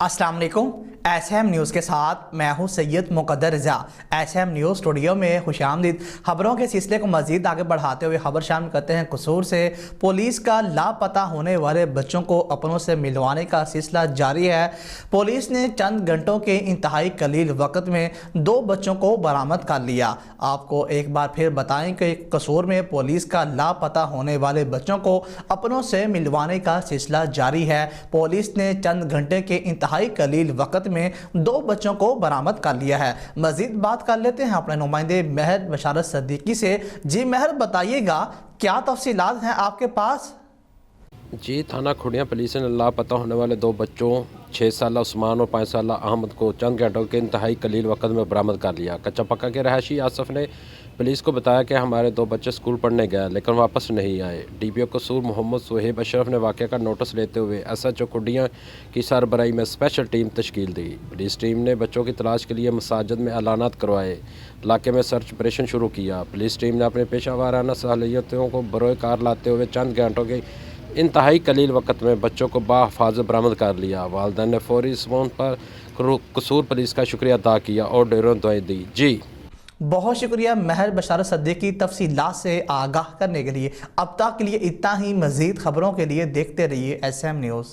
अस्सलाम वालेकुम। SM news के साथ मैं हूं सैयद मुकद्दर रज़ा। एसएम न्यूज़ स्टूडियो में खुशामदीद। खबरों के सिलसिले को मज़ीद आगे बढ़ाते हुए खबर शामिल करते हैं। कसूर से पुलिस का लापता होने वाले बच्चों को अपनों से मिलवाने का सिलसिला जारी है। पुलिस ने चंद घंटों के इंतहाई कलील वक्त में 2 बच्चों को बरामद कर लिया। आपको एक बार फिर बताएं कि कसूर में पुलिस का लापता होने वाले बच्चों को अपनों से मिलवाने का सिलसिला जारी है। पुलिस ने चंद घंटे के इंतहाई कलील वक्त में 2 बच्चों को बरामद कर लिया है। मजीद बात कर लेते हैं अपने नुमाइंदे महर बशारत सिद्दीकी से। जी महर, बताइएगा क्या तफसीलात हैं आपके पास? जी, थाना खुड़िया पुलिस ने लापता होने वाले 2 बच्चों 6 साला उस्मान और 5 साला अहमद को चंद घंटों के इंतहाई कलील वक्त में बरामद कर लिया। कच्चा पक्का के रहायशी आसफ ने पुलिस को बताया कि हमारे 2 बच्चे स्कूल पढ़ने गए लेकिन वापस नहीं आए। डीपीओ कसूर मोहम्मद सुहेब अशरफ ने वाक़े का नोटिस लेते हुए एसएचओ खुड़िया की सरबराही में स्पेशल टीम तश्कील दी। पुलिस टीम ने बच्चों की तलाश के लिए मसाजिद में ऐलानात करवाए, इलाके में सर्च ऑपरेशन शुरू किया। पुलिस टीम ने अपने पेशा वाराना सलाहियतों को बरोए कार लाते हुए चंद घंटों के इंतहाई कलील वक्त में बच्चों को बाहिफाजत बरामद कर लिया। वालिदैन ने फौरी रिस्पॉन्स पर कसूर पुलिस का शुक्रिया अदा किया और ढेरों दुआएं दी। जी बहुत शुक्रिया महर बशारत सिद्दीकी तफसीलात से आगाह करने के लिए। अब तक के लिए इतना ही। मज़ीद खबरों के लिए देखते रहिए एसएम न्यूज़।